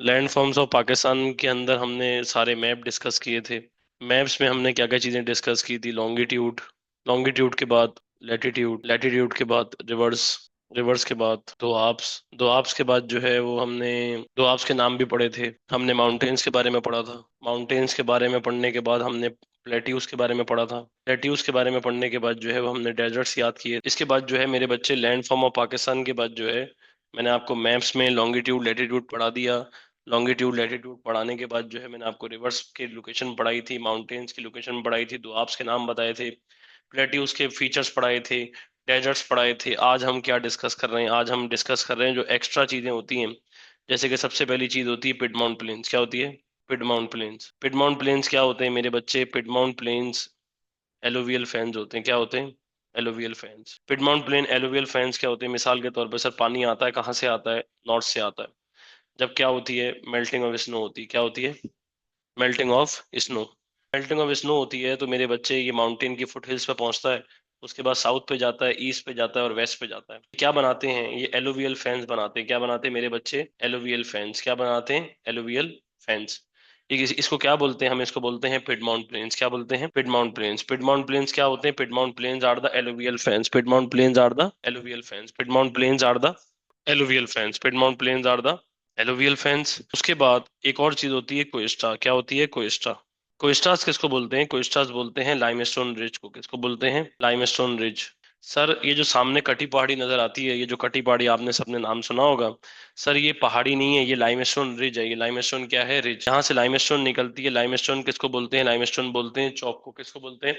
Land forms of Pakistan के अंदर हमने सारे मैप डिस्कस किए थे। मैप्स में हमने क्या क्या चीज़ें डिस्कस की थी? लॉन्गिट्यूड, लॉन्गिट्यूड के बाद लैटिट्यूड, लैटिट्यूड के बाद रिवर्स, रिवर्स के बाद दो आप्स, दो आप्स के बाद जो है वो हमने दो आप्स के नाम भी पढ़े थे। हमने माउंटेन्स के बारे में पढ़ा था। माउंटेन्स के बारे में पढ़ने के बाद हमने प्लेट्यूज के बारे में पढ़ा था। प्लेट्यूज के बारे में पढ़ने के बाद जो है वो हमने डेजर्ट्स याद किए। इसके बाद जो है मेरे बच्चे लैंड फॉर्म ऑफ पाकिस्तान के बाद जो है मैंने आपको मैप्स में लॉन्गिट्यूड लैटिट्यूड पढ़ा दिया। लॉन्गिट्यूड लैटिट्यूड पढ़ाने के बाद जो है मैंने आपको रिवर्स की लोकेशन पढ़ाई थी, माउंटेन्स की लोकेशन पढ़ाई थी, दोआब्स के नाम बताए थे, प्लेट्यूज के फीचर्स पढ़ाए थे, डेजर्ट्स पढ़ाए थे। आज हम क्या डिस्कस कर रहे हैं? आज हम डिस्कस कर रहे हैं जो एक्स्ट्रा चीजें होती हैं। जैसे कि सबसे पहली चीज होती है पिडमाउंट प्लेन्स। क्या होती है? Piedmont planes. पिडमाउंट प्लेन्स क्या होते हैं मेरे बच्चे? पिडमाउंट प्लेन्स एलोवियल फैंस होते हैं। क्या होते हैं? Alluvial fans. Piedmont plain alluvial fans क्या होते हैं? मिसाल के तौर पर सर पानी आता है, कहाँ से आता है? नॉर्थ से आता है। जब क्या होती है? मेल्टिंग ऑफ स्नो होती है। क्या होती है? Melting of snow. Melting of snow होती है तो मेरे बच्चे ये माउंटेन की फुट हिल्स पे पहुंचता है, उसके बाद साउथ पे जाता है, ईस्ट पे जाता है और वेस्ट पे जाता है। क्या बनाते हैं? ये एलोवियल फैंस बनाते हैं। क्या बनाते हैं मेरे बच्चे? Alluvial fans. क्या बनाते हैं? Alluvial fans. इसको क्या बोलते हैं? हम इसको बोलते हैं पिडमाउंट प्लेन्स। क्या बोलते हैं? Piedmont planes. पिडमाउंट प्लेन्स क्या होते हैं? Piedmont plains are the alluvial fans. Piedmont plains are the alluvial fans. Piedmont plains are the alluvial fans. Piedmont plains are the alluvial fans. उसके बाद एक और चीज होती है कोइस्टा। क्या होती है? कोइस्टा। कोइस्टास किसको बोलते हैं? कोइस्टास बोलते हैं लाइमस्टोन रिज को। किसको बोलते हैं? Limestone ridge. सर ये जो सामने कटी पहाड़ी नजर आती है, ये जो कटी पहाड़ी आपने सबने नाम सुना होगा, सर ये पहाड़ी नहीं है, ये लाइमस्टोन रिज है। ये लाइमस्टोन क्या है? रिज। यहाँ से लाइमस्टोन निकलती है। लाइमस्टोन किसको बोलते हैं? लाइमस्टोन बोलते हैं चौक को। किसको बोलते हैं?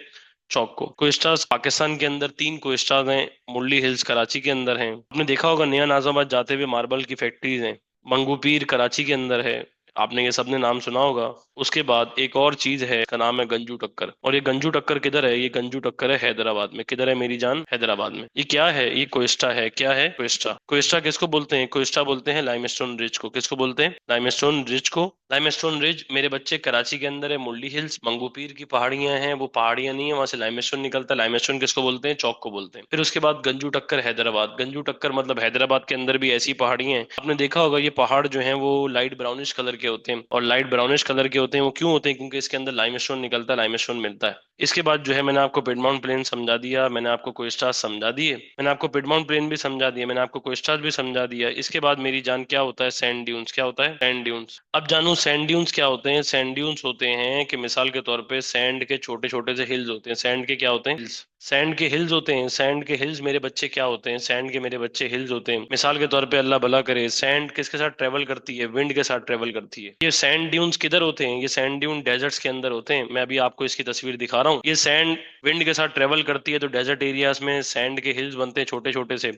चौक को। कोइस्टास पाकिस्तान के अंदर तीन कोइस्टास हैं। मुरली हिल्स कराची के अंदर हैं। आपने देखा होगा नया नाजाबाद जाते हुए मार्बल की फैक्ट्रीज हैं। मंगू पीर कराची के अंदर है। आपने ये सबने नाम सुना होगा। उसके बाद एक और चीज है, इसका नाम है गंजू टक्कर। और ये गंजू टक्कर किधर है? ये गंजू टक्कर है हैदराबाद में। किधर है मेरी जान? हैदराबाद में। ये क्या है? ये कोइस्टा है। क्या है? कोइस्टा। कोइस्टा किसको बोलते हैं? कोइस्टा बोलते हैं लाइमस्टोन रिज को। किसको बोलते हैं? लाइमस्टोन रिज को। लाइमस्टोन रिज मेरे बच्चे कराची के अंदर है। मुरली हिल्स मंगू पीर की पहाड़ियां हैं, वो पहाड़ियां नहीं है, वहां से लाइमस्टोन निकलता है। लाइमस्टोन किसको बोलते हैं? चौक को बोलते हैं। फिर उसके बाद गंजू टक्कर हैदराबाद। गंजू टक्कर मतलब हैदराबाद के अंदर भी ऐसी पहाड़ियां हैं। आपने देखा होगा ये पहाड़ जो है वो लाइट ब्राउनिश कलर के होते हैं। और लाइट ब्राउनिश कलर के होते हैं वो क्यों होते हैं? क्योंकि इसके अंदर लाइमस्टोन निकलता है, लाइमस्टोन मिलता है। इसके बाद जो है मैंने आपको पिडमाउंट प्लेन समझा दिया, मैंने आपको कोइस्टास समझा दिए, मैंने आपको पिडमाउंट प्लेन भी समझा दिया, मैंने आपको कोइस्टास भी समझा दिया। इसके बाद मेरी जान क्या होता है? Sand dunes. क्या होता है? Sand dunes. अब जानू सैंड ड्यून्स क्या होते हैं? सैंड ड्यून्स होते हैं कि मिसाल के तौर पे सैंड के छोटे छोटे से हिल्स होते हैं। सैंड के क्या होते हैं? हिल्स। सैंड के हिल्स होते हैं। सैंड के हिल्स मेरे बच्चे क्या होते हैं? सैंड के मेरे बच्चे हिल्स होते हैं। मिसाल के तौर पे अल्लाह भला करे, सैंड किसके साथ ट्रेवल करती है? विंड के साथ ट्रेवल करती है। ये सैंड ड्यून्स किधर होते हैं? ये सैंड ड्यून डेजर्ट्स के अंदर होते हैं। मैं अभी आपको इसकी तस्वीर दिखा रहा हूँ। ये सैंड विंड के साथ ट्रेवल करती है तो डेजर्ट एरियाज में सैंड के हिल्स बनते हैं छोटे छोटे से।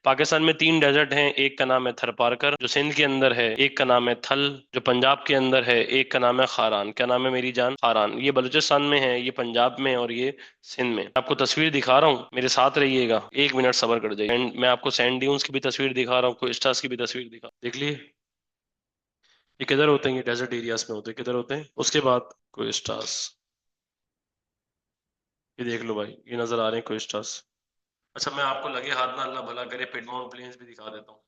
पाकिस्तान में तीन डेजर्ट हैं। एक का नाम है थरपारकर जो सिंध के अंदर है, एक का नाम है थल जो पंजाब के अंदर है, एक का नाम है खारान। क्या नाम है मेरी जान? खारान। ये बलूचिस्तान में है, ये पंजाब में है और ये सिंध में। आपको तस्वीर दिखा रहा हूँ, मेरे साथ रहिएगा, एक मिनट सब्र कर जाइए। एंड मैं आपको सैंड ड्यून्स की भी तस्वीर दिखा रहा हूँ, कोस्टास की भी तस्वीर दिखा, देख लिए। ये किधर होते हैं? ये डेजर्ट एरियाज में होते हैं। किधर होते हैं? उसके बाद कोस्टास, ये देख लो भाई, ये नजर आ रहे हैं कोस्टास। अच्छा मैं आपको लगे हाथ ना अल्लाह भला करे पिडमाउंट प्लेन्स भी दिखा देता हूँ।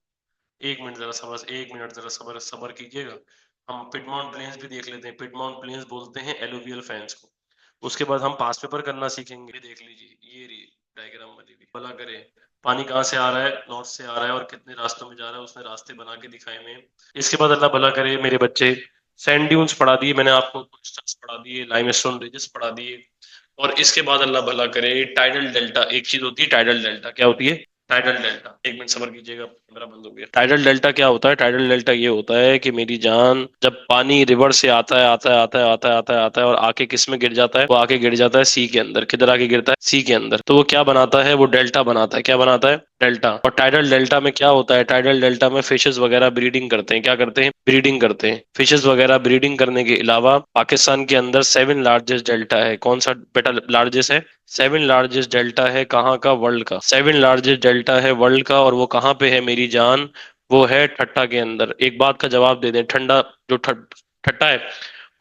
एक मिनट जरा सबर, एक मिनट जरा सबर सबर कीजिएगा। हम पिडमाउंट प्लेन्स भी देख लेते हैं। पिडमाउंट प्लेन्स बोलते हैं एलुवियल फैंस को। उसके बाद हम पास पेपर करना सीखेंगे। ये देख लीजिए, ये रही डायग्राम वाली भी भला करे। पानी कहाँ से आ रहा है? नॉर्थ से आ रहा है और कितने रास्तों में जा रहा है उसने रास्ते बना के दिखाए हुए हैं। इसके बाद अल्लाह भला करे मेरे बच्चे, सैंड ड्यून्स पढ़ा दिए मैंने आपको, कोस्टल्स पढ़ा दिए, लाइमस्टोन रिजेस पढ़ा दिए। और इसके बाद अल्लाह भला करे टाइडल डेल्टा, एक चीज होती है टाइडल डेल्टा। क्या होती है? Tidal delta. एक मिनट सबर कीजिएगा, कैमरा बंद हो गया। टाइडल डेल्टा क्या होता है? टाइडल डेल्टा ये होता है कि मेरी जान जब पानी रिवर से आता है आता है आता है आता है आता है आता है और आके किस में गिर जाता है? वो आके गिर जाता है सी के अंदर। किधर आके गिरता है? सी के अंदर। तो वो क्या बनाता है? वो डेल्टा बनाता है। क्या बनाता है? डेल्टा। और टाइडल डेल्टा में क्या होता है? टाइडल डेल्टा में फिशेस वगैरह ब्रीडिंग करते हैं। क्या करते हैं? ब्रीडिंग करते हैं। फिशेस वगैरह ब्रीडिंग करने के अलावा पाकिस्तान के अंदर सेवन लार्जेस्ट डेल्टा है। कौन सा बेटा लार्जेस्ट है? सेवन लार्जेस्ट डेल्टा है। कहाँ का? वर्ल्ड का। सेवन लार्जेस्ट डेल्टा है वर्ल्ड का। और वो कहाँ पे है मेरी जान? वो है ठट्टा के अंदर। एक बात का जवाब दे दें, ठंडा जो ठट्टा है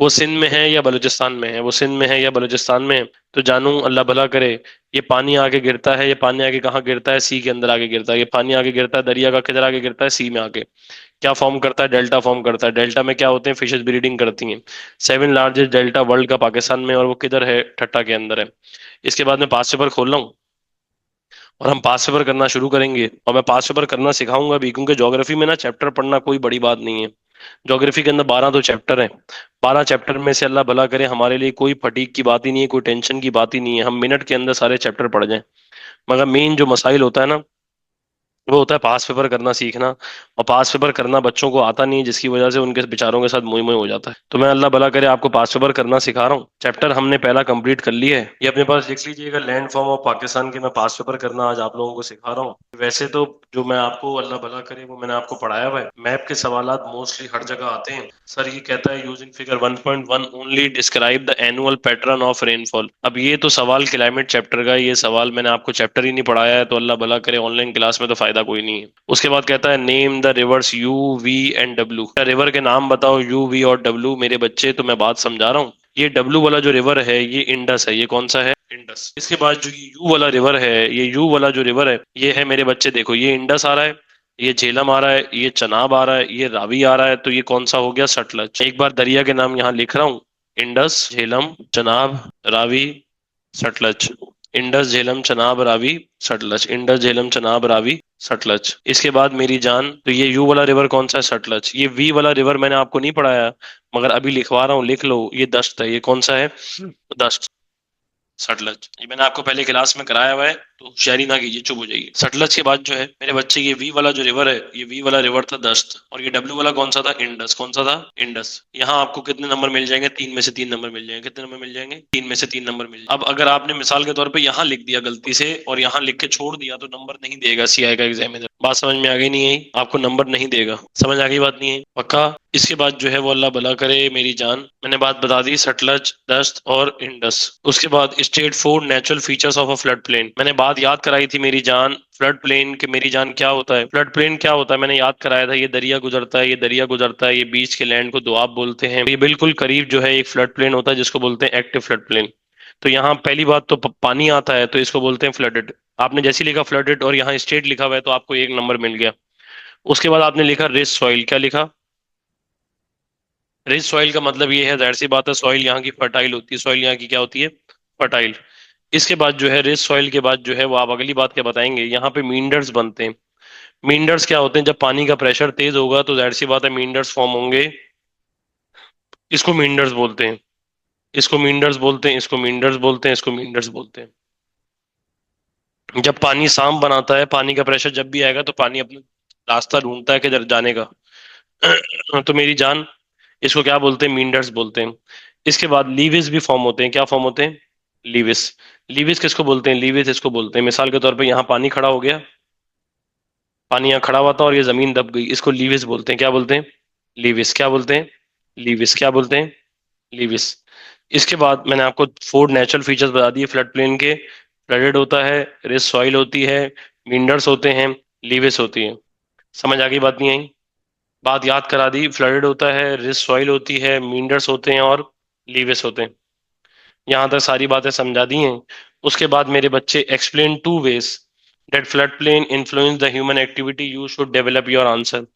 वो सिंध में है या बलूचिस्तान में है, वो सिंध में है या बलूचिस्तान में है? तो जानू अल्लाह भला करे, ये पानी आके गिरता है, ये पानी आके कहाँ गिरता है? सी के अंदर आके गिरता है। ये पानी आके गिरता है दरिया का, किधर आके गिरता है? सी में आके। क्या फॉर्म करता है? डेल्टा फॉर्म करता है। डेल्टा में क्या होते हैं? फिशेस ब्रीडिंग करती हैं। सेवन लार्जेस्ट डेल्टा वर्ल्ड का पाकिस्तान में, और वो किधर है? ठट्टा के अंदर है। इसके बाद मैं पास्ट पेपर खोल रहा हूँ और हम पास्ट पेपर करना शुरू करेंगे, और मैं पास्ट पेपर करना सिखाऊंगा भी, क्योंकि ज्योग्राफी में ना चैप्टर पढ़ना कोई बड़ी बात नहीं है। ज्योग्राफी के अंदर 12 तो चैप्टर हैं। 12 चैप्टर में से अल्लाह भला करे हमारे लिए कोई फटीक की बात ही नहीं है, कोई टेंशन की बात ही नहीं है, हम मिनट के अंदर सारे चैप्टर पढ़ जाएं। मगर मेन जो मसाइल होता है ना, वो होता है पास पेपर करना सीखना। और पास पेपर करना बच्चों को आता नहीं है, जिसकी वजह से उनके बेचारों के साथ मुंह मुंह हो जाता है। तो मैं अल्लाह भला करे आपको पास पेपर करना सिखा रहा हूँ। चैप्टर हमने पहला कंप्लीट कर लिया है, ये अपने पास लिख लीजिएगा, लैंड फॉर्म ऑफ पाकिस्तान के मैं पास पेपर करना आज आप लोगों को सिखा रहा हूँ। वैसे तो जो मैं आपको अल्लाह भला करे वो मैंने आपको पढ़ाया हुआ है। मैप के सवालात मोस्टली हर जगह आते हैं। सर ये कहता है using figure 1.1 only describe the annual pattern of rainfall. अब ये तो सवाल क्लाइमेट चैप्टर का है, ये सवाल मैंने आपको चैप्टर ही नहीं पढ़ाया है, तो अल्लाह भला करे ऑनलाइन क्लास में तो फायदा कोई नहीं है। उसके बाद कहता है name the rivers U, V and W. River के नाम बताओ यू, वी और डब्ल्यू। मेरे बच्चे तो मैं बात समझा रहा हूँ। ये डब्ल्यू वाला जो रिवर है ये इंडस है। ये कौन सा है? इंडस। इसके बाद जो ये यू वाला रिवर है, ये यू वाला जो रिवर है ये है, मेरे बच्चे देखो, ये इंडस आ रहा है, ये झेलम आ रहा है, ये चनाब आ रहा है, ये रावी आ रहा है, तो ये कौन सा हो गया? सतलज। एक बार दरिया के नाम यहाँ लिख रहा हूँ, Indus, Jhelum, Chenab, Ravi, Sutlej. Indus, Jhelum, Chenab, Ravi, Sutlej. Indus, Jhelum, Chenab, Ravi, Sutlej. इसके बाद मेरी जान, तो ये यू वाला रिवर कौन सा है? सतलज। ये वी वाला रिवर मैंने आपको नहीं पढ़ाया, मगर अभी लिखवा रहा हूँ, लिख लो, ये दस्त है। ये कौन सा है? दस्त, सटलज। ये मैंने आपको पहले क्लास में कराया हुआ है, तो होशियारी ना कीजिए, चुप हो जाइए। सटलज के बाद जो है मेरे बच्चे, ये वी वाला जो रिवर है, ये वी वाला रिवर था दस्त, और ये डब्ल्यू वाला कौन सा था? इंडस। कौन सा था? इंडस। यहाँ आपको कितने नंबर मिल जाएंगे? 3 में से 3 नंबर मिल जाएंगे। कितने नंबर मिल जाएंगे? 3 में से 3 नंबर मिल जाएंगे। अब अगर आपने मिसाल के तौर पर यहाँ लिख दिया गलती से और यहाँ लिख के छोड़ दिया, तो नंबर नहीं देगा सीआई का एग्जामिनर। बात समझ में आ गई? नहीं आई आपको? नंबर नहीं देगा। समझ आ गई बात? नहीं है पक्का? इसके बाद जो है वो अल्लाह भला करे मेरी जान, मैंने बात बता दी, सतलज, दस्त और इंडस। उसके बाद state food natural features of a flood plain, मैंने बात याद कराई थी मेरी जान। फ्लड प्लेन के मेरी जान क्या होता है? फ्लड प्लेन क्या होता है मैंने याद कराया था। ये दरिया गुजरता है, ये दरिया गुजरता है, ये बीच के लैंड को दोआब बोलते हैं। ये बिल्कुल करीब जो है एक फ्लड प्लेन होता है, जिसको बोलते हैं एक्टिव फ्लड प्लेन। तो यहाँ पहली बात तो पानी आता है, तो इसको बोलते हैं फ्लडेड। आपने जैसे ही लिखा फ्लडेड और यहाँ स्टेट लिखा हुआ है, तो आपको 1 नंबर मिल गया। उसके बाद आपने लिखा रिच सॉइल, क्या लिखा? रिच सॉइल का मतलब ये है, जाहिर सी बात है, सॉइल यहाँ की फर्टाइल होती है। सॉइल यहाँ की क्या होती है? फर्टाइल। इसके बाद जो है रिच सॉइल के बाद जो है वो आप अगली बात क्या बताएंगे? यहाँ पे मींडर्स बनते हैं। मींडर्स क्या होते हैं? जब पानी का प्रेशर तेज होगा तो जाहिर सी बात है मींडर्स फॉर्म होंगे। इसको मींडर्स बोलते हैं, इसको मींडर्स बोलते हैं, इसको मींडर्स बोलते हैं, इसको मींडर्स बोलते हैं। जब पानी सांप बनाता है, पानी का प्रेशर जब भी आएगा, तो पानी अपना रास्ता ढूंढता है किधर जाने का। तो मेरी जान, इसको क्या बोलते हैं? मींडर्स बोलते हैं। इसके बाद लीविस भी फॉर्म होते हैं। क्या फॉर्म होते हैं? लीविस। लीविस किसको बोलते हैं? लीविस इसको बोलते हैं। मिसाल के तौर पे यहाँ पानी खड़ा हो गया, पानी यहाँ खड़ा हुआ था और ये जमीन दब गई, इसको लीविस बोलते हैं। क्या बोलते हैं? लीविस। क्या बोलते हैं? लीविस। क्या बोलते हैं? लीविस। इसके बाद मैंने आपको 4 नेचुरल फीचर्स बता दिए फ्लड प्लेन के। फ्लडेड होता है, रिच सॉइल होती है, मिंडर्स होते हैं, लीविस होती है। समझ आ गई? बात नहीं आई? बात याद करा दी, फ्लडेड होता है, रिच सॉइल होती है, मिंडर्स होते हैं और लीविस होते हैं। यहाँ तक सारी बातें समझा दी हैं। उसके बाद मेरे बच्चे, explain 2 ways that flood plain influence the human activity, you should develop your answer.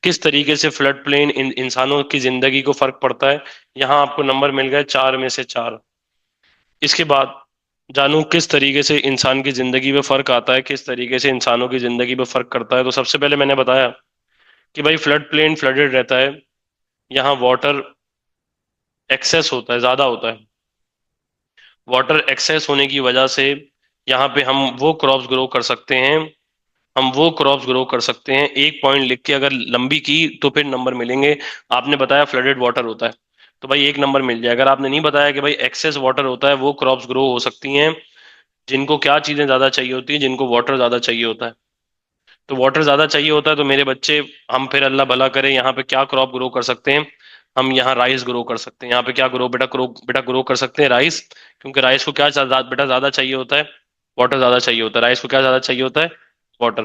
किस तरीके से फ्लड प्लेन इंसानों की जिंदगी को फर्क पड़ता है? यहाँ आपको नंबर मिल गए 4 में से 4। इसके बाद जानू किस तरीके से इंसान की जिंदगी में फर्क आता है, किस तरीके से इंसानों की जिंदगी में फर्क करता है। तो सबसे पहले मैंने बताया कि भाई फ्लड प्लेन फ्लडेड रहता है, यहाँ वाटर एक्सेस होता है, ज्यादा होता है। वाटर एक्सेस होने की वजह से यहाँ पे हम वो क्रॉप्स ग्रो कर सकते हैं, हम वो क्रॉप्स ग्रो कर सकते हैं। एक पॉइंट लिख के अगर लंबी की तो फिर नंबर मिलेंगे। आपने बताया फ्लडेड वाटर होता है, तो भाई 1 नंबर मिल जाए। अगर आपने नहीं बताया कि भाई एक्सेस वाटर होता है, वो क्रॉप्स ग्रो हो सकती हैं जिनको क्या चीजें ज्यादा चाहिए होती हैं? जिनको वाटर ज्यादा चाहिए होता है। तो वाटर ज्यादा चाहिए होता है, तो मेरे बच्चे, हम फिर अल्लाह भला करे यहाँ पे क्या क्रॉप ग्रो कर सकते हैं? हम यहाँ राइस ग्रो कर सकते हैं। यहाँ पे क्या ग्रो बेटा, ग्रो बेटा ग्रो कर सकते हैं राइस। क्योंकि राइस को क्या बेटा ज्यादा चाहिए होता है? वाटर ज्यादा चाहिए होता है। राइस को क्या ज्यादा चाहिए होता है? वाटर।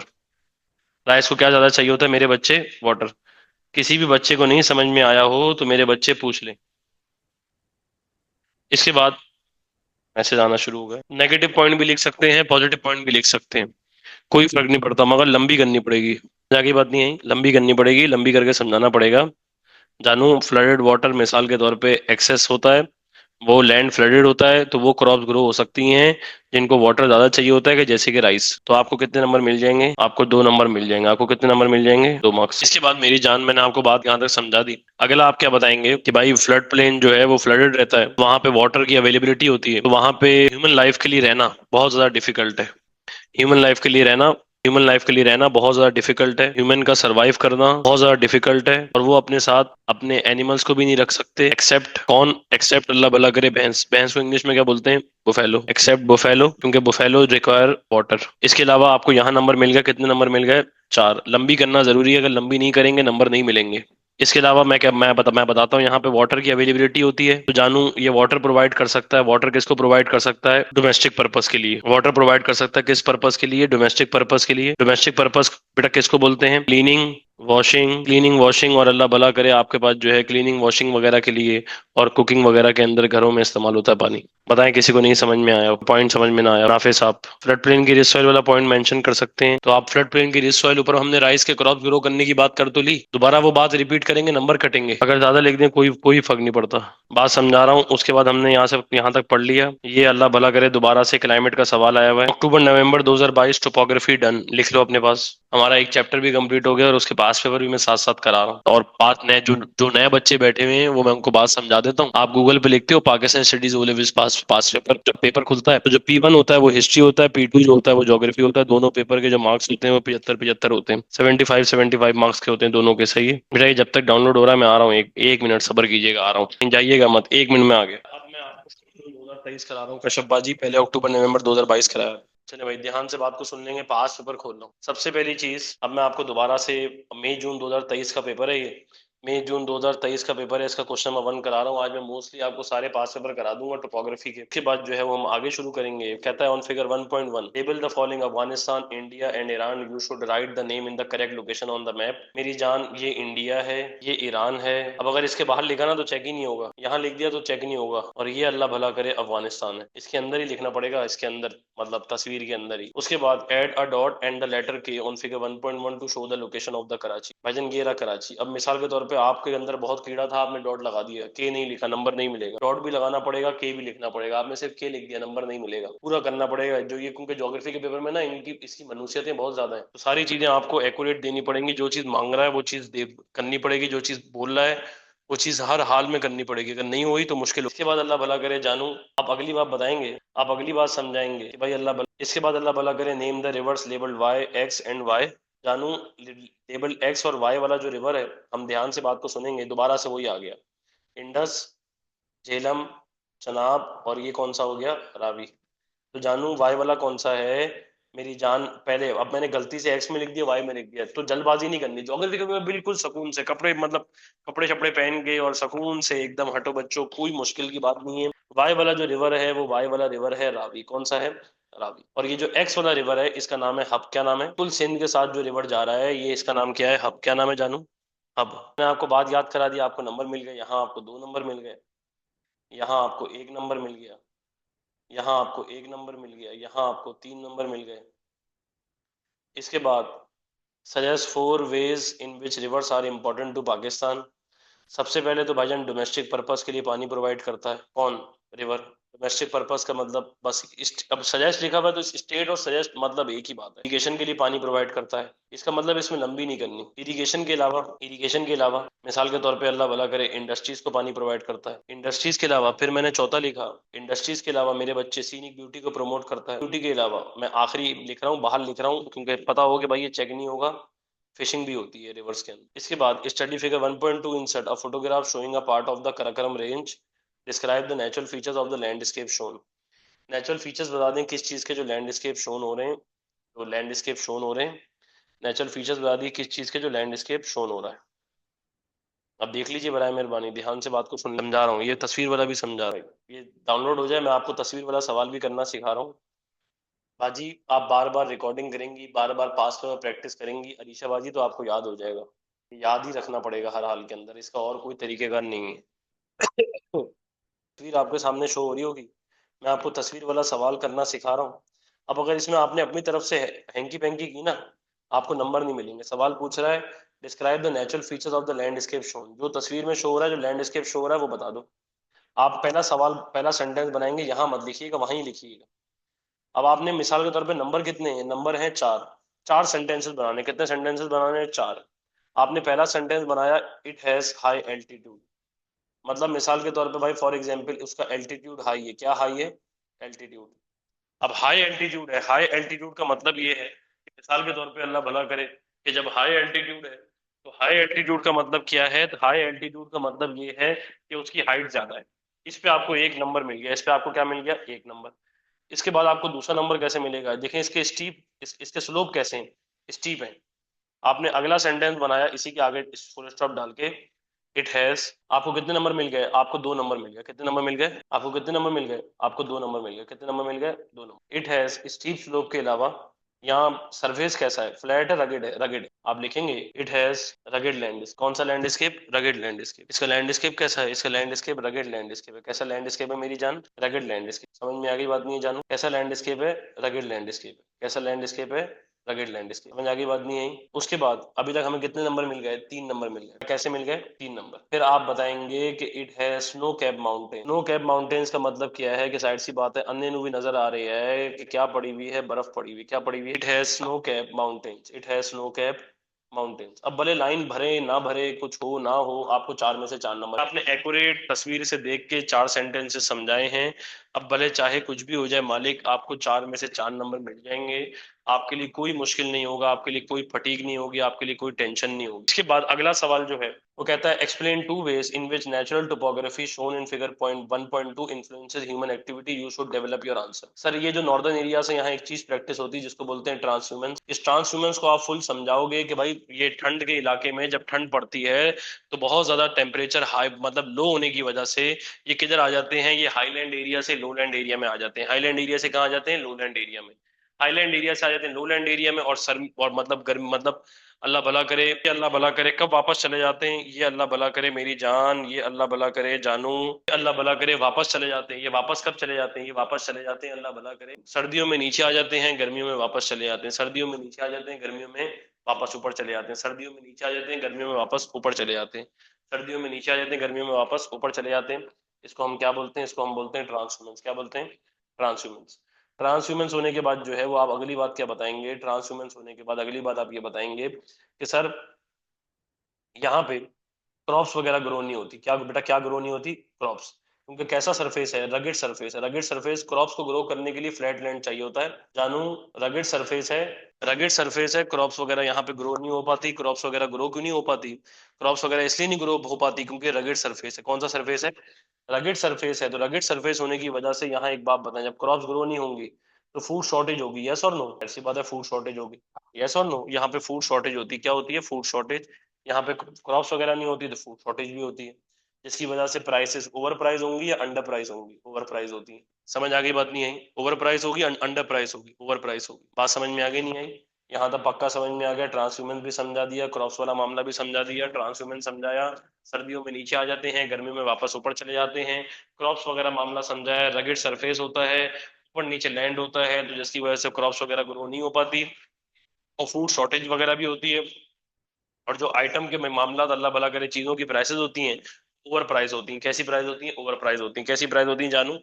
राइस को क्या ज्यादा चाहिए होता है मेरे बच्चे? वाटर। किसी भी बच्चे को नहीं समझ में आया हो तो मेरे बच्चे पूछ लें। इसके बाद मैसेज आना शुरू हो गया। नेगेटिव पॉइंट भी लिख सकते हैं, पॉजिटिव पॉइंट भी लिख सकते हैं, कोई फर्क नहीं पड़ता, मगर लंबी करनी पड़ेगी। जाके बात नहीं है, लंबी करनी पड़ेगी, लंबी करके समझाना पड़ेगा। जानू, फ्लडेड वाटर मिसाल के तौर पे एक्सेस होता है, वो लैंड फ्लडेड होता है, तो वो क्रॉप्स ग्रो हो सकती हैं जिनको वाटर ज्यादा चाहिए होता है, कि जैसे कि राइस। तो आपको कितने नंबर मिल जाएंगे? आपको 2 नंबर मिल जाएंगे। आपको कितने नंबर मिल जाएंगे? 2 मार्क्स। इसके बाद मेरी जान, मैंने आपको बात यहाँ तक समझा दी। अगला आप क्या बताएंगे कि भाई फ्लड प्लेन जो है वो फ्लडेड रहता है, वहां पे वाटर की अवेलेबिलिटी होती है, तो वहां पे ह्यूमन लाइफ के लिए रहना बहुत ज्यादा डिफिकल्ट है। ह्यूमन लाइफ के लिए रहना ह्यूमन लाइफ के लिए रहना बहुत ज्यादा डिफिकल्ट है। ह्यूमन का सरवाइव करना बहुत ज्यादा डिफिकल्ट है, और वो अपने साथ अपने एनिमल्स को भी नहीं रख सकते, एक्सेप्ट कौन? एक्सेप्ट, अल्लाह भला करे, भैंस। भैंस को इंग्लिश में क्या बोलते हैं? बुफेलो। एक्सेप्ट बुफेलो, क्योंकि बुफेलो रिक्वायर वाटर। इसके अलावा आपको यहाँ नंबर मिल गया, कितने नंबर मिल गए? 4। लंबी करना जरूरी है, अगर लंबी नहीं करेंगे नंबर नहीं मिलेंगे। इसके अलावा मैं बताता हूँ, यहाँ पे वाटर की अवेलेबिलिटी होती है, तो जानू ये वाटर प्रोवाइड कर सकता है। वाटर किसको प्रोवाइड कर सकता है? डोमेस्टिक पर्पस के लिए वाटर प्रोवाइड कर सकता है। किस पर्पस के लिए? डोमेस्टिक पर्पस के लिए। डोमेस्टिक पर्पस बेटा किसको बोलते हैं? क्लीनिंग वॉशिंग, और अल्लाह भला करे आपके पास जो है क्लीनिंग वॉशिंग वगैरह के लिए और कुकिंग वगैरह के अंदर घरों में इस्तेमाल होता है पानी। बताएं किसी को नहीं समझ में आया, पॉइंट समझ में ना आया? नाफिस, आप फ्लड प्लेन की रिच सॉइल वाला पॉइंट मेंशन कर सकते हैं। तो आप फ्लड प्लेन की रिच सॉइल, ऊपर हमने राइस के क्रॉप ग्रो करने की बात कर तो ली, दोबारा वो बात रिपीट करेंगे, नंबर कटेंगे। अगर ज्यादा लिख दें कोई कोई फर्क नहीं पड़ता, बात समझा रहा हूँ। उसके बाद हमने यहाँ से यहाँ तक पढ़ लिया। ये अल्लाह भला करे दोबारा से क्लाइमेट का सवाल आया हुआ है। अक्टूबर नवंबर 2022 टोपोग्राफी डन, लिख लो अपने पास। हमारा एक चैप्टर भी कंप्लीट हो गया, और उसके पास पेपर भी मैं साथ साथ करा रहा हूँ। और बात नए जो जो नए बच्चे बैठे हुए हैं, वो मैं उनको बात समझा देता हूँ। आप गूगल पे लिखते हो पाकिस्तान स्टडीज ओ लेवल्स पास पास पेपर, जब पेपर खुलता है तो जो P1 होता है वो हिस्ट्री होता है, P2 जो होता है वो ज्योग्राफी होता है। दोनों पेपर के जो मार्क्स होते हैं वो 75-75 होते हैं, 75-75 मार्क्स के होते हैं दोनों के। सही है बेटा, ये जब तक डाउनलोड हो रहा है मैं आ रहा हूँ, एक एक मिनट सब्र कीजिएगा, आ रहा हूँ, जाइएगा मत, 1 मिनट में आ गया। अब मैं आपको 2023 करा रहा हूँ कश्यप बाजी, पहले अक्टूबर नवंबर 2022 कराया। चले भाई, ध्यान से बात को सुन लेंगे, पास पेपर खोल लो। सबसे पहली चीज, अब मैं आपको दोबारा से, मई जून 2023 का पेपर है ये, मई जून 2023 का पेपर है, इसका क्वेश्चन नंबर 1 करा रहा हूँ आज मैं। मोस्टली आपको सारे पास पेपर करा दूंगा टोपोग्राफी के। उसके बाद जो है वो हम आगे शुरू करेंगे। कहता है on figure 1.1 table the following Afghanistan, India and Iran, you should write the name in the correct location on the map. मेरी जान, ये इंडिया है, ये ईरान है। अब अगर इसके बाहर लिखा ना तो चेक ही नहीं होगा, यहाँ लिख दिया तो चेक नहीं होगा। और ये अल्लाह भला करे अफगानिस्तान है, इसके अंदर ही लिखना पड़ेगा, इसके अंदर मतलब तस्वीर के अंदर ही। उसके बाद add a dot and the letter K on figure 1.1 to show the location of the Karachi. भाईजान ये रहा कराची। अब मिसाल के तौर पे आपके अंदर बहुत कीड़ा था, आपने डॉट लगा दिया, के नहीं लिखा, नंबर नहीं मिलेगा। डॉट भी लगाना पड़ेगा, के भी लिखना पड़ेगा, आपने सिर्फ के लिख दिया, नंबर नहीं मिलेगा। पूरा करना पड़ेगा जो ये, क्योंकि ज्योग्राफी के पेपर में ना इनकी इसकी मनुष्यतें बहुत ज्यादा है, तो सारी चीजें आपको एक्यूरेट देनी पड़ेंगी। जो चीज मांग रहा है वो चीज दे करनी पड़ेगी, जो चीज बोल रहा है वो चीज हर हाल में करनी पड़ेगी, अगर नहीं हुई तो मुश्किल हो। इसके बाद अल्लाह भला करे जानू, आप अगली बात बताएंगे, आप अगली बात समझाएंगे कि भाई अल्लाह भला। इसके बाद अल्लाह भला करे name the rivers labelled Y X and Y. जानू, टेबल एक्स और वाई वाला जो रिवर है, हम ध्यान से बात को सुनेंगे, दोबारा से वही आ गया, इंडस, झेलम, चनाब, और ये कौन सा हो गया? रावी। तो जानू वाई वाला कौन सा है? मेरी जान, पहले अब मैंने गलती से एक्स में लिख दिया, वाई में लिख दिया, तो जल्दबाजी नहीं करनी। ज्योग्राफी का बिल्कुल सुकून से, कपड़े मतलब कपड़े शपड़े पहन के और सुकून से एकदम हटो बच्चों, कोई मुश्किल की बात नहीं है। वाई वाला जो रिवर है वो वाई वाला रिवर है रावी। कौन सा है? रावी। और ये जो एक्स वाला रिवर है इसका नाम है हब। क्या नाम है? कुल सिंध के साथ जो रिवर जा रहा है ये, इसका नाम क्या है? हब। क्या नाम है जानू? हब। मैंने आपको बात याद करा दी, आपको नंबर मिल गए, यहाँ आपको 2 नंबर मिल गए, यहाँ आपको 1 नंबर मिल गया, यहाँ आपको 1 नंबर मिल गया, यहाँ आपको 3 नंबर मिल गए। इसके बाद suggest 4 ways in which rivers are important to Pakistan. सबसे पहले तो भाईजान डोमेस्टिक पर्पस के लिए पानी प्रोवाइड करता है कौन? रिवर। डोमेस्टिक पर्पस का मतलब बस अब सजेस्ट लिखा हुआ है तो स्टेट और सजेस्ट मतलब एक ही बात है। इरिगेशन के लिए पानी प्रोवाइड करता है, इसका मतलब इसमें लंबी नहीं करनी। इरिगेशन के अलावा मिसाल के तौर पे अल्लाह भला करे इंडस्ट्रीज को पानी प्रोवाइड करता है। इंडस्ट्रीज के अलावा फिर मैंने चौथा लिखा, इंडस्ट्रीज के अलावा मेरे बच्चे सीनिक ब्यूटी को प्रमोट करता है। ब्यूटी के अलावा मैं आखिरी लिख रहा हूँ, बाहर लिख रहा हूँ, क्योंकि पता हो कि भाई ये चेक नहीं होगा, फिशिंग भी होती है रिवर्स के अंदर। इसके बाद study figure 1.2 insert a photograph showing a part of the Karakoram range, describe the natural features of the landscape shown. Natural features बता दें किस चीज के जो लैंडस्केप शोन हो रहे हैं, तो लैंडस्केप शोन हो रहे हैं। नेचुरल फीचर्स बता दी किस चीज के जो लैंडस्केप शोन हो रहा है। अब देख लीजिए बराए मेहरबानी, ध्यान से बात को सुन, समझा रहा हूँ, ये तस्वीर वाला भी समझा रहा हूँ, ये डाउनलोड हो जाए, मैं आपको तस्वीर वाला सवाल भी करना सिखा रहा हूँ। बाजी आप बार बार रिकॉर्डिंग करेंगी, बार बार पास में प्रैक्टिस करेंगी अलीशा बाजी, तो आपको याद हो जाएगा। याद ही रखना पड़ेगा हर हाल के अंदर, इसका और कोई तरीकेकार नहीं है। तस्वीर आपके सामने शो हो रही होगी, मैं आपको तस्वीर वाला सवाल करना सिखा रहा हूँ। अब अगर इसमें आपने अपनी तरफ से हैंकी पैंकी की ना, आपको नंबर नहीं मिलेंगे। सवाल पूछ रहा है describe the natural features of the landscape shown, जो तस्वीर में शो हो रहा है, जो लैंडस्केप शो हो रहा है वो बता दो। आप पहला सवाल, पहला सेंटेंस बनाएंगे, यहाँ मत लिखिएगा, वहीं लिखिएगा। अब आपने मिसाल के तौर पे नंबर कितने हैं, नंबर हैं चार, चार सेंटेंसेस बनाने। कितने सेंटेंसेस बनाने हैं, चार। आपने पहला सेंटेंस बनाया, इट हैज हाई एल्टीट्यूड, मतलब मिसाल के तौर पे भाई फॉर एग्जांपल उसका एल्टीट्यूड हाई है। क्या हाई है, एल्टीट्यूड। अब हाई एल्टीट्यूड है, हाई एल्टीट्यूड का मतलब ये है कि मिसाल के तौर पे अल्लाह भला करे कि जब हाई एल्टीट्यूड है, तो हाई एल्टीट्यूड का मतलब क्या है, तो हाई एल्टीट्यूड का मतलब ये है कि उसकी हाइट ज्यादा है। इस पे आपको एक नंबर मिल गया, इस पे आपको क्या मिल गया, एक नंबर। इसके बाद आपको दूसरा नंबर कैसे मिलेगा, देखें इसके स्टीप, इसके स्लोप कैसे हैं, स्टीप है। आपने अगला सेंटेंस बनाया इसी के आगे फुल स्टॉप डाल के, इट हैज, आपको कितने नंबर मिल गए, आपको दो नंबर मिल गए। कितने नंबर मिल गए आपको, कितने नंबर मिल गए आपको, दो नंबर मिल गए। कितने नंबर मिल गए, दो number. It has steep slope के अलावा यहाँ सरफेस कैसा है, फ्लैट है, रगेड है, रगेड है। आप लिखेंगे इट हैज रगेड लैंडस्केप। कौन सा लैंडस्केप, रगेड लैंडस्केप। इसका लैंडस्केप कैसा है, इसका लैंडस्केप रगेड लैंडस्केप है। कैसा लैंडस्केप है मेरी जान, रगेड लैंडस्केप। समझ में आ गई बात, नहीं है जानू, कैसा लैंडस्केप है, रगेड लैंडस्केप है। कैसा लैंडस्केप है, रगेड लैंडस्केप। समझ आ गई बात, नहीं आई। उसके बाद अभी तक हमें कितने नंबर मिल गए, तीन नंबर मिल गए। कैसे मिल गए, तीन नंबर। फिर आप बताएंगे कि इट है snow cap mountain. Snow cap mountains का मतलब क्या है कि जाहिर सी बात है अन्य भी नजर आ रही है कि क्या पड़ी हुई है, बर्फ पड़ी हुई। क्या पड़ी हुई है, इट है स्नो कैप माउंटेन्स, इट है स्नो कैप माउंटेन्स। अब भले लाइन भरे ना भरे, कुछ हो ना हो, आपको चार में से चार नंबर। आपने एक्यूरेट तस्वीर से देख के चार सेंटेंसेस समझाए हैं। अब भले चाहे कुछ भी हो जाए मालिक, आपको चार में से चार नंबर मिल जाएंगे। आपके लिए कोई मुश्किल नहीं होगा, आपके लिए कोई फटीग नहीं होगी, आपके लिए कोई टेंशन नहीं होगी। इसके बाद अगला सवाल जो है वो कहता है explain two ways in which natural topography shown in figure point 1.2 influences human activity, you should develop your answer. Sir ये जो नॉर्दर्न एरिया से यहाँ एक चीज प्रैक्टिस होती है जिसको बोलते हैं ट्रांसह्यूमेंस। इस ट्रांसह्यूमेंस को आप फुल समझाओगे कि भाई ये ठंड के इलाके में जब ठंड पड़ती है तो बहुत ज्यादा टेम्परेचर हाई मतलब लो होने की वजह से ये किधर आ जाते हैं, ये हाईलैंड एरिया से लोलैंड एरिया में आ जाते हैं। हाईलैंड एरिया से कहाँ आ जाते हैं, लोलैंड एरिया में। हाईलैंड एरिया से आ जाते हैं लोलैंड एरिया में, और सर और मतलब गर्मी मतलब अल्लाह भला करे, ये अल्लाह भला करे कब वापस चले जाते हैं, ये अल्लाह भला करे मेरी जान, ये अल्लाह भला करे जानू, ये अल्लाह भला करे वापस चले जाते हैं। ये वापस कब चले जाते हैं, ये वापस चले जाते हैं अल्लाह भला करे सर्दियों में नीचे आ जाते हैं, गर्मियों में वापस चले जाते हैं। सर्दियों में नीचे आ जाते हैं, गर्मियों में वापस ऊपर चले जाते हैं। सर्दियों में नीचे आ जाते हैं, गर्मियों में वापस ऊपर चले जाते हैं। सर्दियों में नीचे आ जाते हैं, गर्मियों में वापस ऊपर चले जाते हैं। इसको हम क्या बोलते हैं, इसको हम बोलते हैं ट्रांसह्यूमेंस। क्या बोलते हैं, ट्रांसह्यूमेंस। ट्रांसह्यूमेंस होने के बाद जो है वो आप अगली बात क्या बताएंगे, ट्रांसह्यूमेंस होने के बाद अगली बात आप ये बताएंगे कि सर यहाँ पे क्रॉप्स वगैरह ग्रो नहीं होती। क्या बेटा, क्या ग्रो नहीं होती, क्रॉप्स। क्योंकि कैसा सरफेस है, रगेड सरफेस है। रगेड सरफेस, क्रॉप्स को ग्रो करने के लिए फ्लैट लैंड चाहिए होता है जानू। रगेड सरफेस है, रगेड सरफेस है, क्रॉप्स वगैरह यहाँ पे ग्रो नहीं हो पाती। क्रॉप्स वगैरह ग्रो क्यों नहीं हो पाती, क्रॉप्स वगैरह इसलिए नहीं ग्रो हो पाती क्योंकि रगेड सरफेस है। कौन सा सरफेस है, रगेड सरफेस है। तो रगेड सरफेस होने की वजह से यहाँ एक बात बताएं, जब क्रॉप्स ग्रो नहीं होंगी तो फूड शॉर्टेज होगी। यस और नो, ऐसी बात है, फूड शॉर्टेज होगी। यस और नो, यहाँ पे फूड शॉर्टेज होती है। क्या होती है, फूड शॉर्टेज। यहाँ पे क्रॉप्स वगैरह नहीं होती तो फूड शॉर्टेज भी होती है, जिसकी वजह से प्राइसेस ओवर प्राइस होंगी या अंडर प्राइस होंगी, ओवर प्राइस होती है। समझ आ गई बात, नहीं आई, ओवर प्राइस होगी, अंडर प्राइस होगी, ओवर प्राइस होगी। बात समझ में आ गई, नहीं आई। यहाँ तक पक्का समझ में आ गया। ट्रांसह्यूमेंस भी समझा दिया, क्रॉप्स वाला मामला भी समझा दिया। ट्रांसह्यूमेंस समझाया, सर्दियों में नीचे आ जाते हैं, गर्मियों में वापस ऊपर चले जाते हैं। क्रॉप्स वगैरह मामला समझाया, रगेड सरफेस होता है, ऊपर नीचे लैंड होता है, तो जिसकी वजह से क्रॉप्स वगैरह ग्रो नहीं हो पाती, और फूड शॉर्टेज वगैरह भी होती है। और जो आइटम के मामला अल्लाह भला करे चीजों की प्राइसेस होती हैं, ओवर प्राइस होती हैं। कैसी प्राइस होती हैं, ओवर प्राइस होती हैं। कैसी प्राइस होती हैं जानू,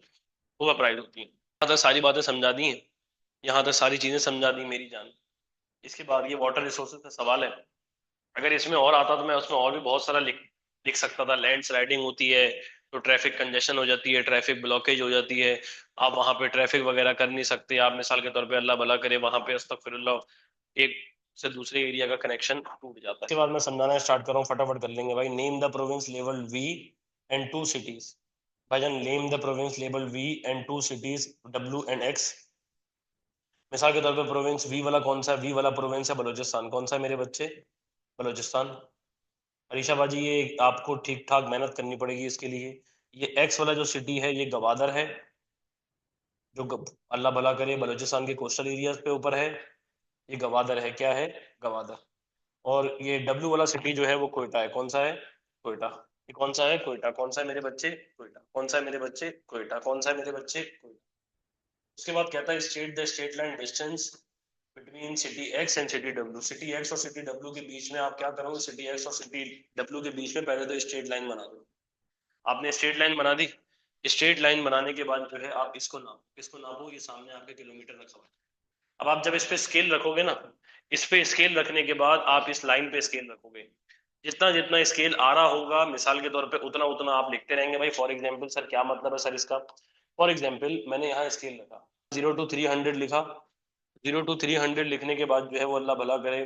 ओवर प्राइस होती हैं। यहाँ तक सारी बातें समझा दी हैं, यहाँ तक सारी चीजें समझा दी मेरी जान। इसके बाद ये वाटर रिसोर्सेज का सवाल है। अगर इसमें और आता तो मैं उसमें और भी बहुत सारा लिख लिख सकता था। लैंड स्लाइडिंग होती है तो ट्रैफिक कंजेशन हो जाती है, ट्रैफिक ब्लॉकेज हो जाती है। आप वहां पे ट्रैफिक वगैरह कर नहीं सकते। आप मिसाल के तौर पे अल्लाह भला करे वहां पे अस्तगफिरुल्लाह एक से दूसरे एरिया का कनेक्शन टूट जाता है। इसके बाद मैं समझाना स्टार्ट कर रहा हूँ, फटाफट कर लेंगे भाई। नेम द प्रोविंस लेवल वी एंड टू सिटीज। भाईजान name the province label V and two cities W and X. मिसाल के तौर पे प्रोविंस वी वाला कौन सा है, वी वाला प्रोविंस है बलूचिस्तान। कौन सा है मेरे बच्चे, बलूचिस्तान। अलीशा बाजी ये आपको ठीक ठाक मेहनत करनी पड़ेगी इसके लिए। ये एक्स वाला जो सिटी है ये गवादर है, जो अल्लाह भला करे बलूचिस्तान के कोस्टल एरियाज पे ऊपर है। ये गवादर है, क्या है, गवादर। और ये डब्ल्यू वाला सिटी जो है वो कोयटा है। कौन सा है, कोयटा। ये कौन सा है? क्वेटा। कौन सा है मेरे बच्चे? क्वेटा। कौन सा है मेरे बच्चे? क्वेटा। कौन सा है मेरे बच्चे? क्वेटा। उसके बाद कहता है state the straight line distance between city x and city W. City x और सिटी डब्ल्यू के बीच में आप क्या करोगे? सिटी एक्स और सिटी डब्ल्यू के बीच में पहले तो स्ट्रेट लाइन बना दो। आपने स्ट्रेट लाइन बना दी। स्ट्रेट लाइन बनाने के बाद जो है आप इसको नापो, ये सामने आपके किलोमीटर रखा हुआ है। अब आप जब इस पे स्केल रखोगे ना, इस पे स्केल रखने के बाद आप इस लाइन पे स्केल रखोगे। जितना जितना स्केल आ रहा होगा मिसाल के तौर पे उतना उतना आप लिखते रहेंगे भाई। फॉर एग्जाम्पल सर क्या मतलब है सर इसका? फॉर एग्जाम्पल मैंने यहाँ स्केल रखा, 0 to 300 लिखा। 0 to 300 लिखने के बाद जो है वो अल्लाह भला करे,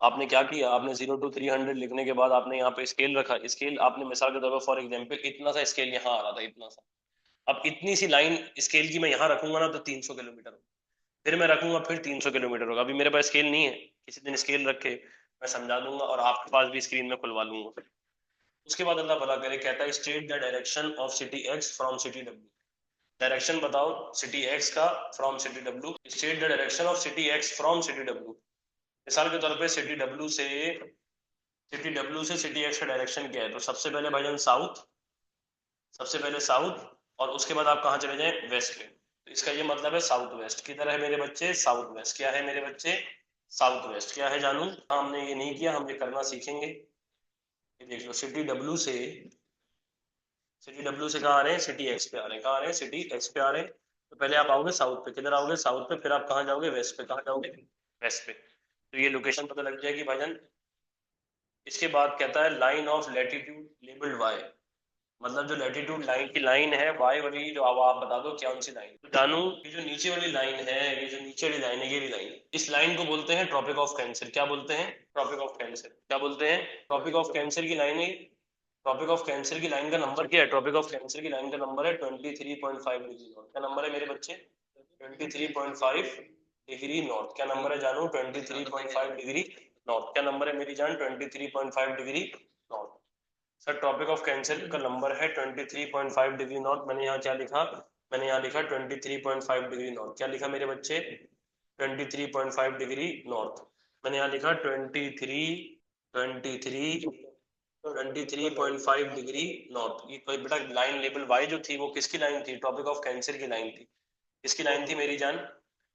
आपने क्या किया? आपने 0 to 300 लिखने के बाद आपने यहाँ पे स्केल रखा। स्केल आपने मिसाल के तौर पर फॉर एग्जाम्पल इतना सा स्केल यहाँ आ रहा था, इतना सा। अब इतनी सी लाइन स्केल की मैं यहाँ रखूंगा ना तो 300 किलोमीटर, फिर मैं रखूंगा फिर 300 किलोमीटर होगा। अभी मेरे पास स्केल नहीं है, किसी दिन स्केल रखे मैं समझा दूंगा और आपके पास भी स्क्रीन में खुलवा लूंगा। उसके बाद अल्लाह भला करे कहता है state the direction of city x from city W. Direction बताओ सिटी एक्स का from city W. State the direction of city x from city W. मिसाल के तौर पे सिटी डब्ल्यू से सिटी एक्स का डायरेक्शन क्या है? तो सबसे पहले भाईजान साउथ, सबसे पहले साउथ, और उसके बाद आप कहाँ चले जाएं? वेस्ट पे। तो इसका ये मतलब है साउथ वेस्ट। किधर है मेरे बच्चे? South west. क्या है मेरे बच्चे? South west. क्या है जानू? हमने ये नहीं किया, हम ये करना सीखेंगे। ये देख लो, सिटी डब्ल्यू से कहाँ आ रहे हैं? सिटी एक्स पे आ रहे हैं। कहाँ आ रहे हैं? सिटी एक्स पे आ रहे हैं। तो पहले आप आओगे साउथ पे। किधर आओगे? साउथ पे। फिर आप कहाँ जाओगे? वेस्ट पे। कहाँ जाओगे? वेस्ट पे। तो ये लोकेशन पता लग जाएगी भाईजान। इसके बाद कहता है line of latitude labelled Y. मतलब जो लैटिट्यूड लाइन की लाइन है वाई वाली, जो अब आप बता दो कौन सी लाइन? तो जानू ये जो नीचे वाली लाइन है, ये जो नीचे वाली लाइन है, ये वाली लाइन, इस लाइन को बोलते हैं ट्रॉपिक ऑफ कैंसर। क्या बोलते हैं? Tropic of cancer. क्या बोलते हैं? ट्रॉपिक ऑफ कैंसर की लाइन है। ट्रॉपिक ऑफ कैंसर की लाइन का नंबर क्या है? ट्रॉपिक ऑफ कैंसर की लाइन का नंबर है 23.5 डिग्री नॉर्थ। क्या नंबर है मेरे बच्चे? 23.5 डिग्री नॉर्थ। क्या नंबर है जानू? 23.5 डिग्री नॉर्थ। क्या नंबर है मेरी जान? 23.5 degree north. Sir tropic of cancer का नंबर है 23.5 डिग्री नॉर्थ। मैंने यहाँ क्या लिखा? मैंने यहाँ लिखा 23.5 डिग्री नॉर्थ। क्या लिखा मेरे बच्चे? 23.5 डिग्री नॉर्थ। मैंने यहाँ लिखा 23.5 डिग्री नॉर्थ। ये कोई बेटा लाइन लेबल वाई जो थी वो किसकी लाइन थी? ट्रॉपिक ऑफ कैंसर की लाइन थी। किसकी लाइन थी मेरी जान?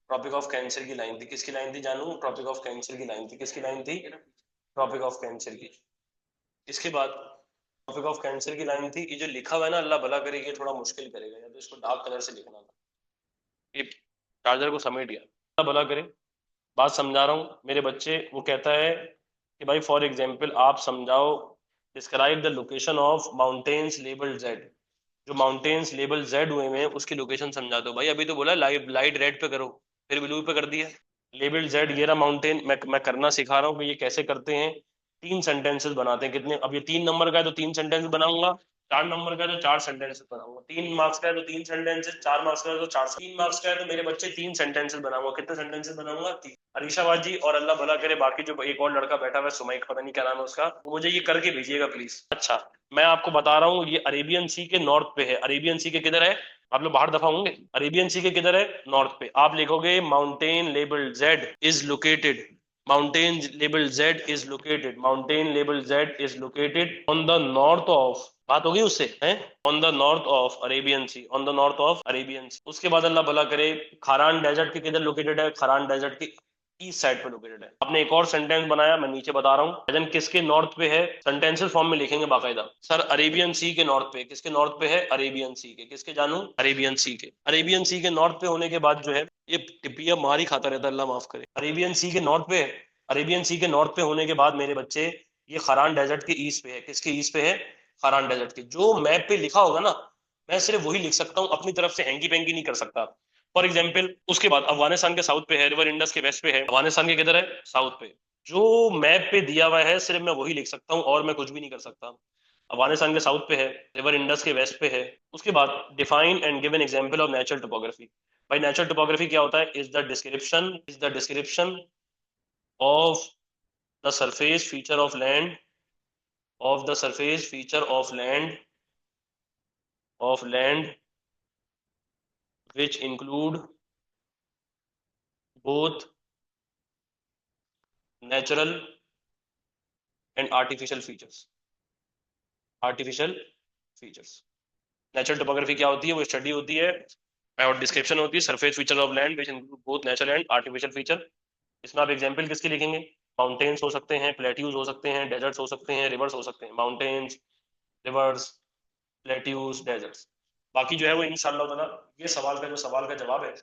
ट्रॉपिक ऑफ कैंसर की लाइन थी। किसकी लाइन थी जानू? ट्रॉपिक ऑफ कैंसर की लाइन थी। किसकी लाइन थी? ट्रॉपिक ऑफ कैंसर की। इसके बाद टॉपिक ऑफ कैंसर की लाइन थी। ये जो लिखा हुआ है ना, अल्लाह भला करे, ये थोड़ा मुश्किल करेगा, या तो इसको डार्क कलर से लिखना था। ये चार्जर को समेट गया। अल्लाह भला करे, बात समझा रहा हूँ मेरे बच्चे। वो कहता है कि भाई फॉर एग्जाम्पल आप समझाओ, describe the location of mountains label Z. जो माउंटेन्स लेबल जेड हुए हैं उसकी लोकेशन समझा दो। भाई अभी तो बोला लाइट लाइट रेड पे करो, फिर ब्लू पे कर दिया। लेबल जेड ये रहा माउंटेन। मैं करना सिखा रहा हूँ कि ये कैसे करते हैं। 3 सेंटेंसेस बनाते हैं। कितने? अब ये 3 नंबर का है तो 3 सेंटेंस बनाऊंगा। 4 नंबर का है तो 4 सेंटेंसेस बनाऊंगा। 3 मार्क्स का है तो 3 सेंटेंसेस। 4 मार्क्स का है तो 4। 3 मार्क्स का है तो मेरे बच्चे 3 सेंटेंसेस बनाऊंगा। कितने सेंटेंसेस बनाऊंगा? 3। अरीशाबाद जी और अल्लाह भला करे बाकी जो एक और लड़का बैठा हुआ है सुमैक, पता नहीं क्या नाम है उसका, वो मुझे ये करके भेजिएगा प्लीज। अच्छा, मैं आपको बता रहा हूँ, ये अरेबियन सी के नॉर्थ पे है। अरेबियन सी के किधर है? आप लोग बाहर दफा होंगे। अरेबियन सी के किधर है? नॉर्थ पे। आप लिखोगे mountain label Z is located. Mountain label Z is located. Mountain label Z is located on the north of, बात होगी उससे हैं, on the north of Arabian Sea. On the north of Arabian Sea. उसके बाद अल्लाह भला करे, Kharan desert के किधर लोकेटेड है? खारान डेजर्ट के ईस्ट साइड पे लोकेटेड है। आपने एक और सेंटेंस बनाया, मैं नीचे बता रहा हूँ। भजन किसके नॉर्थ पे है? सेंटेंशियल फॉर्म में लिखेंगे बाकायदा। सर अरेबियन सी के नॉर्थ पे। किसके नॉर्थ पे है? अरेबियन सी के। किसके जानू? अरेबियन सी के। अरेबियन सी के नॉर्थ पे होने के बाद जो है, ये टिपिया मार ही खाता रहता है, अल्लाह माफ करे। अरेबियन सी के नॉर्थ पे है। अरेबियन सी के नॉर्थ पे होने के बाद मेरे बच्चे, ये खरान डेजर्ट के ईस्ट पे है। किसके ईस्ट पे है? खरान डेजर्ट के। जो मैप पे लिखा होगा ना, मैं सिर्फ वही लिख सकता हूँ, अपनी तरफ से हैंकी पैंकी नहीं कर सकता। फॉर एग्जाम्पल उसके बाद अफगानिस्तान के साउथ पे है, रिवर इंडस के वेस्ट पे है। अफगानिस्तान के किधर है? साउथ पे। जो मैप पे दिया हुआ है सिर्फ मैं वही लिख सकता हूँ और मैं कुछ भी नहीं कर सकता। अफगानिस्तान के साउथ पे है, रिवर इंडस के वेस्ट पे है। उसके बाद define and give an example of natural topography. भाई नेचुरल टोपोग्राफी क्या होता है? Is the description of the surface feature of land, of the surface feature of land which include both natural and artificial features। Artificial features. Natural topography क्या होती है? वो study होती है और डिस्क्रिप्शन होती है surface feature of land which include both natural and artificial feature. इसमें आप एग्जांपल किसके लिखेंगे? माउंटेन्स हो सकते हैं, प्लेट्यूज हो सकते हैं, डेजर्ट्स हो सकते हैं, रिवर्स हो सकते हैं। Mountains, rivers, plateaus, deserts. बाकी जो है वो इंशाल्लाह ताला ये सवाल का जवाब है,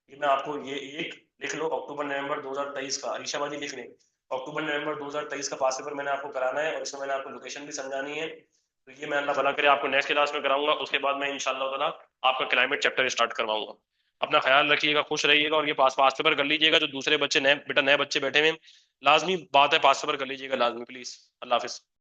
ये मैं आपको ये एक लिख लो, अक्टूबर नवंबर 2023 का अरीशाबादी लिख लें। अक्टूबर नवंबर 2023 का पास पेपर मैंने आपको कराना है और इसमें मैंने आपको लोकेशन भी समझानी है। तो ये मैं अल्लाह भला करे आपको नेक्स्ट क्लास में कराऊंगा। उसके बाद मैं इंशाल्लाह ताला आपका क्लाइमेट चैप्टर स्टार्ट करवाऊंगा। अपना ख्याल रखिएगा, खुश रहिएगा और ये पास पेपर कर लीजिएगा। जो दूसरे बच्चे नए बच्चे बैठे हुए हैं, लाजमी बात है पास पेपर कर लीजिएगा, लाजमी, प्लीज। अल्लाह हाफिज।